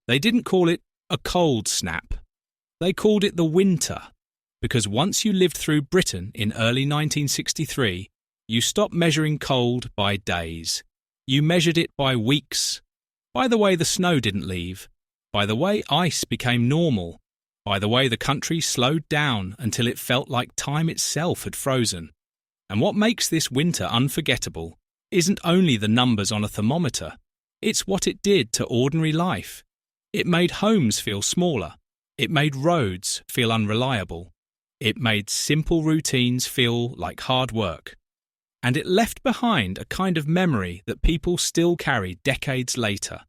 They didn't call it a cold snap. They called it the winter, because once you lived through Britain in early 1963, you stopped measuring cold by days. You measured it by weeks, by the way the snow didn't leave, by the way ice became normal, by the way the country slowed down until it felt like time itself had frozen. And what makes this winter unforgettable isn't only the numbers on a thermometer, it's what it did to ordinary life. It made homes feel smaller. It made roads feel unreliable. It made simple routines feel like hard work. And it left behind a kind of memory that people still carry decades later.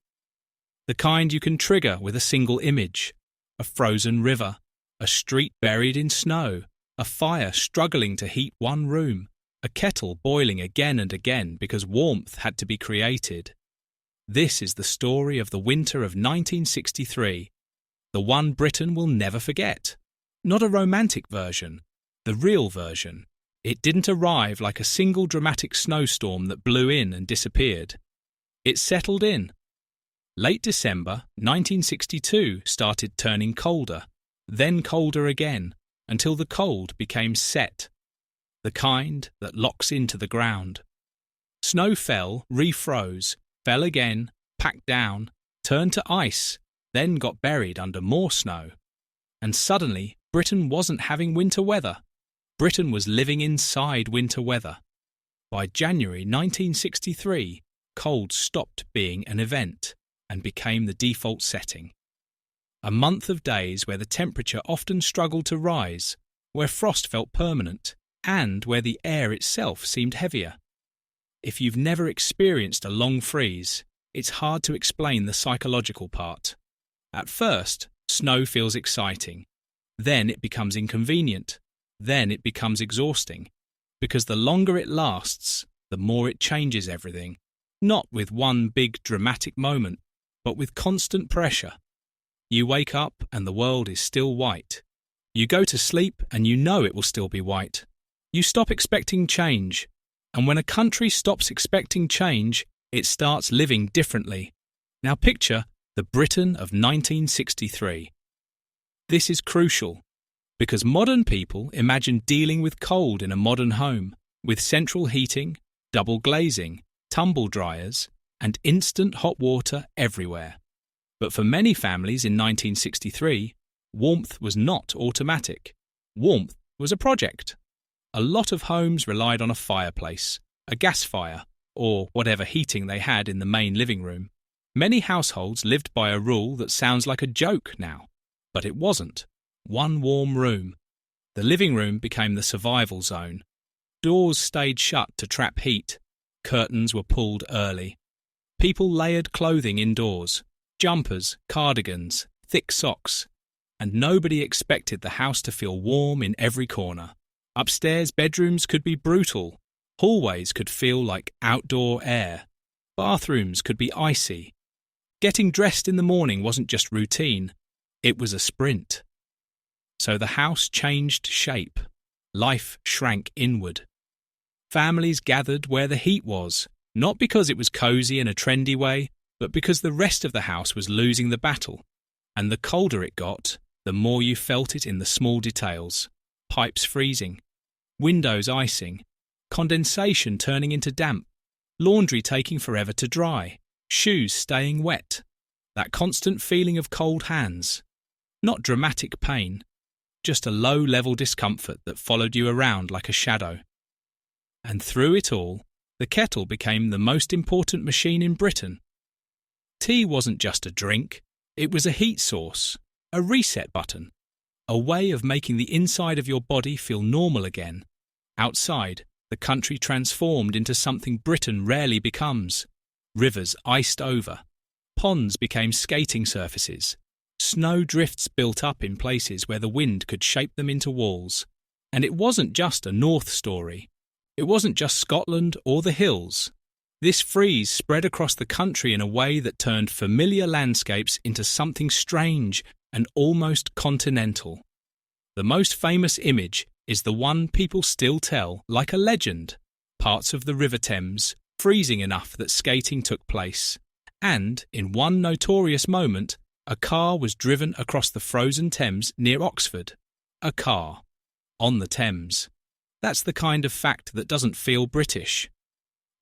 The kind you can trigger with a single image: a frozen river, a street buried in snow, a fire struggling to heat one room, a kettle boiling again and again because warmth had to be created. This is the story of the winter of 1963, the one Britain will never forget. Not a romantic version, the real version. It didn't arrive like a single dramatic snowstorm that blew in and disappeared. It settled in. Late December 1962 started turning colder, then colder again, until the cold became set, the kind that locks into the ground. Snow fell, refroze, fell again, packed down, turned to ice, then got buried under more snow. And suddenly, Britain wasn't having winter weather. Britain was living inside winter weather. By January 1963, cold stopped being an event and became the default setting. A month of days where the temperature often struggled to rise, where frost felt permanent, and where the air itself seemed heavier. If you've never experienced a long freeze, it's hard to explain the psychological part. At first, snow feels exciting. Then it becomes inconvenient. Then it becomes exhausting. Because the longer it lasts, the more it changes everything. Not with one big dramatic moment, but with constant pressure. You wake up and the world is still white. You go to sleep and you know it will still be white. You stop expecting change. And when a country stops expecting change, it starts living differently. Now picture the Britain of 1963. This is crucial, because modern people imagine dealing with cold in a modern home, with central heating, double glazing, tumble dryers, and instant hot water everywhere. But for many families in 1963, warmth was not automatic. Warmth was a project. A lot of homes relied on a fireplace, a gas fire, or whatever heating they had in the main living room. Many households lived by a rule that sounds like a joke now, but it wasn't. One warm room. The living room became the survival zone. Doors stayed shut to trap heat. Curtains were pulled early. People layered clothing indoors, jumpers, cardigans, thick socks, and nobody expected the house to feel warm in every corner. Upstairs bedrooms could be brutal. Hallways could feel like outdoor air. Bathrooms could be icy. Getting dressed in the morning wasn't just routine, it was a sprint. So the house changed shape. Life shrank inward. Families gathered where the heat was, not because it was cosy in a trendy way, but because the rest of the house was losing the battle. And the colder it got, the more you felt it in the small details. Pipes freezing, windows icing, condensation turning into damp, laundry taking forever to dry, shoes staying wet. That constant feeling of cold hands. Not dramatic pain, just a low-level discomfort that followed you around like a shadow. And through it all, the kettle became the most important machine in Britain. Tea wasn't just a drink, it was a heat source, a reset button, a way of making the inside of your body feel normal again. Outside, the country transformed into something Britain rarely becomes. Rivers iced over. Ponds became skating surfaces. Snow drifts built up in places where the wind could shape them into walls. And it wasn't just a North story. It wasn't just Scotland or the hills. This freeze spread across the country in a way that turned familiar landscapes into something strange and almost continental. The most famous image is the one people still tell like a legend. Parts of the River Thames, freezing enough that skating took place. And, in one notorious moment, A car was driven across the frozen Thames near Oxford. A car. On the Thames. That's the kind of fact that doesn't feel British.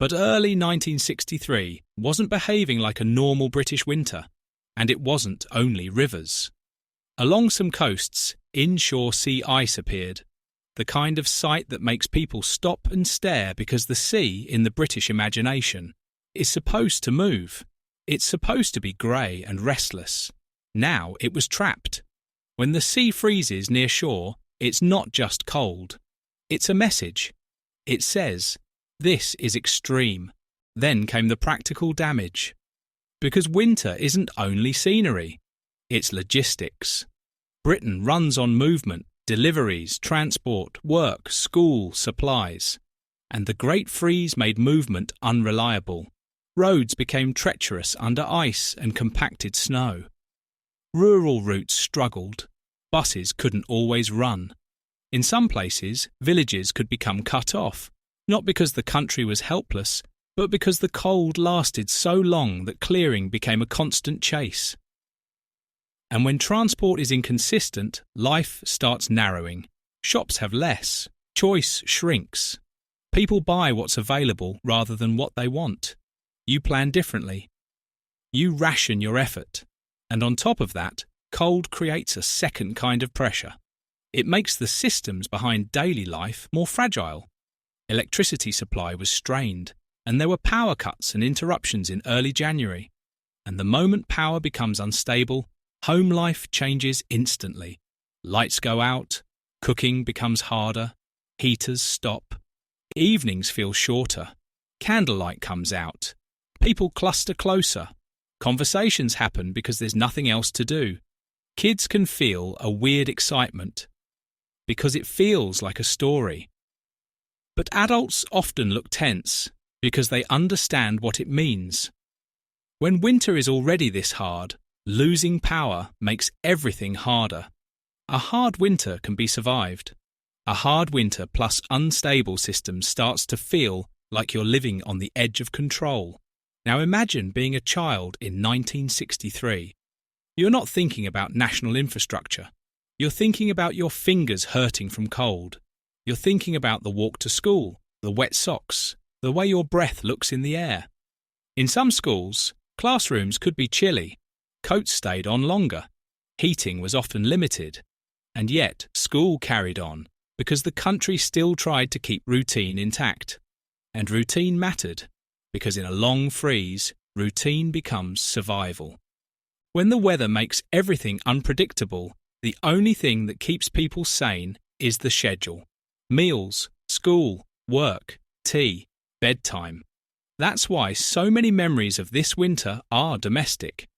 But early 1963 wasn't behaving like a normal British winter, and it wasn't only rivers. Along some coasts, inshore sea ice appeared, the kind of sight that makes people stop and stare because the sea, in the British imagination, is supposed to move. It's supposed to be grey and restless. Now it was trapped. When the sea freezes near shore, it's not just cold. It's a message. It says, "This is extreme." Then came the practical damage. Because winter isn't only scenery, it's logistics. Britain runs on movement, deliveries, transport, work, school, supplies. And the Great Freeze made movement unreliable. Roads became treacherous under ice and compacted snow. Rural routes struggled. Buses couldn't always run. In some places, villages could become cut off, not because the country was helpless, but because the cold lasted so long that clearing became a constant chase. And when transport is inconsistent, life starts narrowing. Shops have less. Choice shrinks. People buy what's available rather than what they want. You plan differently. You ration your effort. And on top of that, cold creates a second kind of pressure. It makes the systems behind daily life more fragile. Electricity supply was strained, and there were power cuts and interruptions in early January. And the moment power becomes unstable, home life changes instantly. Lights go out, cooking becomes harder, heaters stop, evenings feel shorter, candlelight comes out, people cluster closer, conversations happen because there's nothing else to do. Kids can feel a weird excitement because it feels like a story. But adults often look tense because they understand what it means. When winter is already this hard, losing power makes everything harder. A hard winter can be survived. A hard winter plus unstable systems starts to feel like you're living on the edge of control. Now imagine being a child in 1963. You're not thinking about national infrastructure. You're thinking about your fingers hurting from cold. You're thinking about the walk to school, the wet socks, the way your breath looks in the air. In some schools, classrooms could be chilly. Coats stayed on longer. Heating was often limited. And yet, school carried on because the country still tried to keep routine intact. And routine mattered, because in a long freeze, routine becomes survival. When the weather makes everything unpredictable, the only thing that keeps people sane is the schedule. Meals, school, work, tea, bedtime. That's why so many memories of this winter are domestic.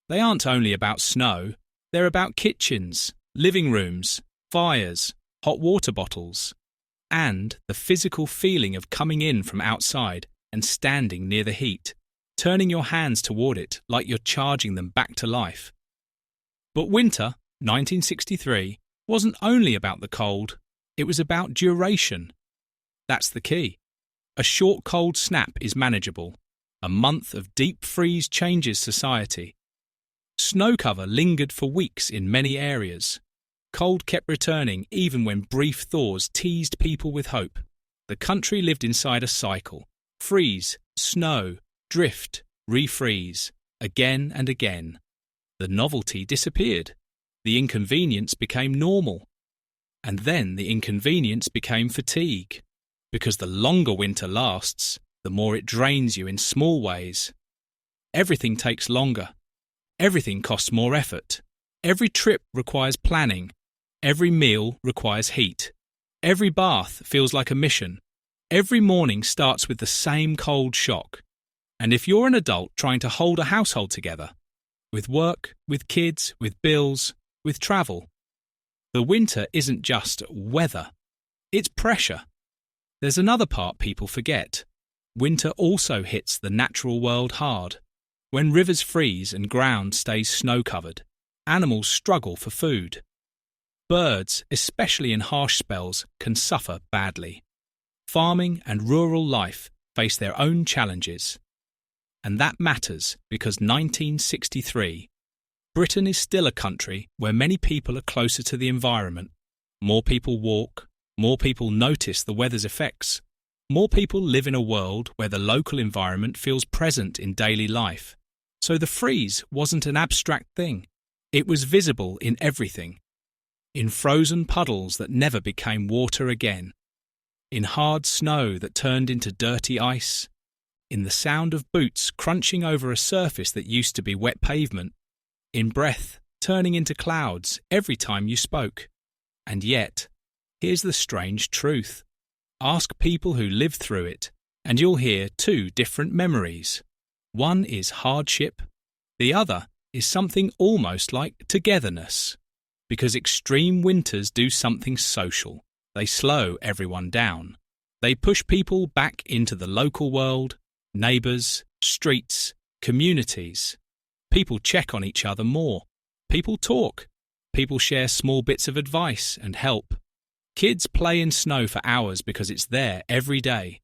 They aren't only about snow, they're about kitchens, living rooms, fires, hot water bottles, and the physical feeling of coming in from outside and standing near the heat, turning your hands toward it like you're charging them back to life. But winter, 1963, wasn't only about the cold, it was about duration. That's the key. A short cold snap is manageable. A month of deep freeze changes society. Snow cover lingered for weeks in many areas. Cold kept returning even when brief thaws teased people with hope. The country lived inside a cycle. Freeze, snow, drift, refreeze, again and again. The novelty disappeared. The inconvenience became normal. And then the inconvenience became fatigue. Because the longer winter lasts, the more it drains you in small ways. Everything takes longer. Everything costs more effort. Every trip requires planning. Every meal requires heat. Every bath feels like a mission. Every morning starts with the same cold shock. And if you're an adult trying to hold a household together, with work, with kids, with bills, with travel, the winter isn't just weather. It's pressure. There's another part people forget. Winter also hits the natural world hard. When rivers freeze and ground stays snow-covered, animals struggle for food. Birds, especially in harsh spells, can suffer badly. Farming and rural life face their own challenges. And that matters because 1963, Britain is still a country where many people are closer to the environment. More people walk, more people notice the weather's effects. More people live in a world where the local environment feels present in daily life. So the freeze wasn't an abstract thing. It was visible in everything. In frozen puddles that never became water again. In hard snow that turned into dirty ice. In the sound of boots crunching over a surface that used to be wet pavement. In breath turning into clouds every time you spoke. And yet, here's the strange truth. Ask people who lived through it, and you'll hear two different memories. One is hardship, the other is something almost like togetherness. Because extreme winters do something social. They slow everyone down. They push people back into the local world, neighbours, streets, communities. People check on each other more. People talk. People share small bits of advice and help. Kids play in snow for hours because it's there every day.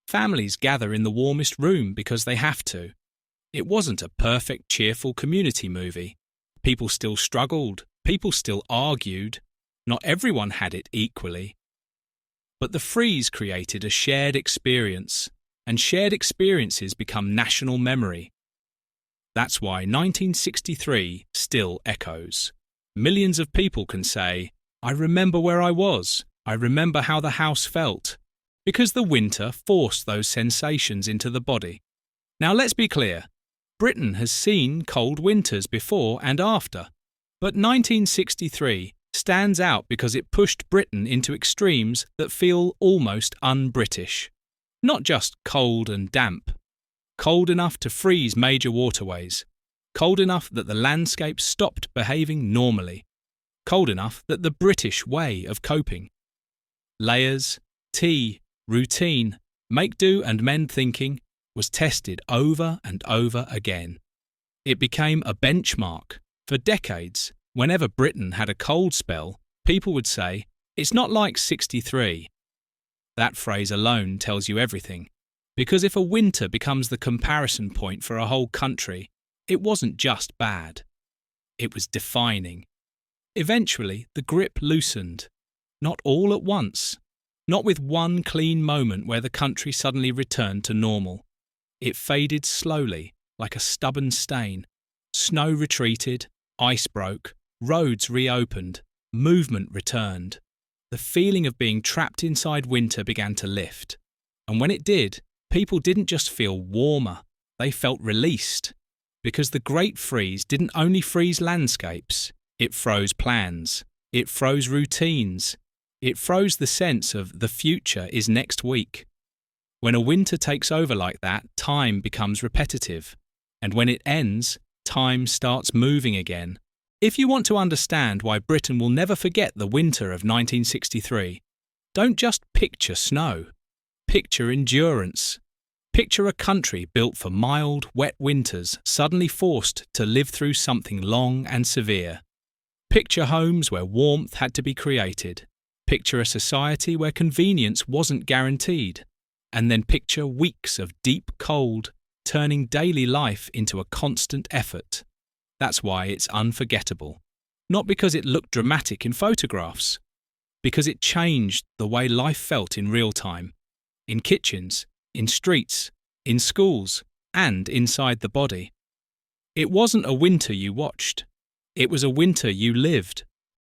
Families gather in the warmest room because they have to. It wasn't a perfect, cheerful community movie. People still struggled. People still argued. Not everyone had it equally. But the freeze created a shared experience, and shared experiences become national memory. That's why 1963 still echoes. Millions of people can say, I remember where I was. I remember how the house felt. Because the winter forced those sensations into the body. Now let's be clear. Britain has seen cold winters before and after. But 1963 stands out because it pushed Britain into extremes that feel almost un-British. Not just cold and damp. Cold enough to freeze major waterways. Cold enough that the landscape stopped behaving normally. Cold enough that the British way of coping. Layers, tea, routine, make-do and mend thinking was tested over and over again. It became a benchmark. For decades, whenever Britain had a cold spell, people would say, it's not like 63. That phrase alone tells you everything. Because if a winter becomes the comparison point for a whole country, it wasn't just bad. It was defining. Eventually, the grip loosened. Not all at once. Not with one clean moment where the country suddenly returned to normal. It faded slowly, like a stubborn stain. Snow retreated, ice broke, roads reopened, movement returned. The feeling of being trapped inside winter began to lift. And when it did, people didn't just feel warmer, they felt released. Because the Great Freeze didn't only freeze landscapes, it froze plans, it froze routines, it froze the sense of the future is next week. When a winter takes over like that, time becomes repetitive. And when it ends, time starts moving again. If you want to understand why Britain will never forget the winter of 1963, don't just picture snow. Picture endurance. Picture a country built for mild, wet winters suddenly forced to live through something long and severe. Picture homes where warmth had to be created. Picture a society where convenience wasn't guaranteed. And then picture weeks of deep cold, turning daily life into a constant effort. That's why it's unforgettable. Not because it looked dramatic in photographs. Because it changed the way life felt in real time. In kitchens, in streets, in schools, and inside the body. It wasn't a winter you watched. It was a winter you lived.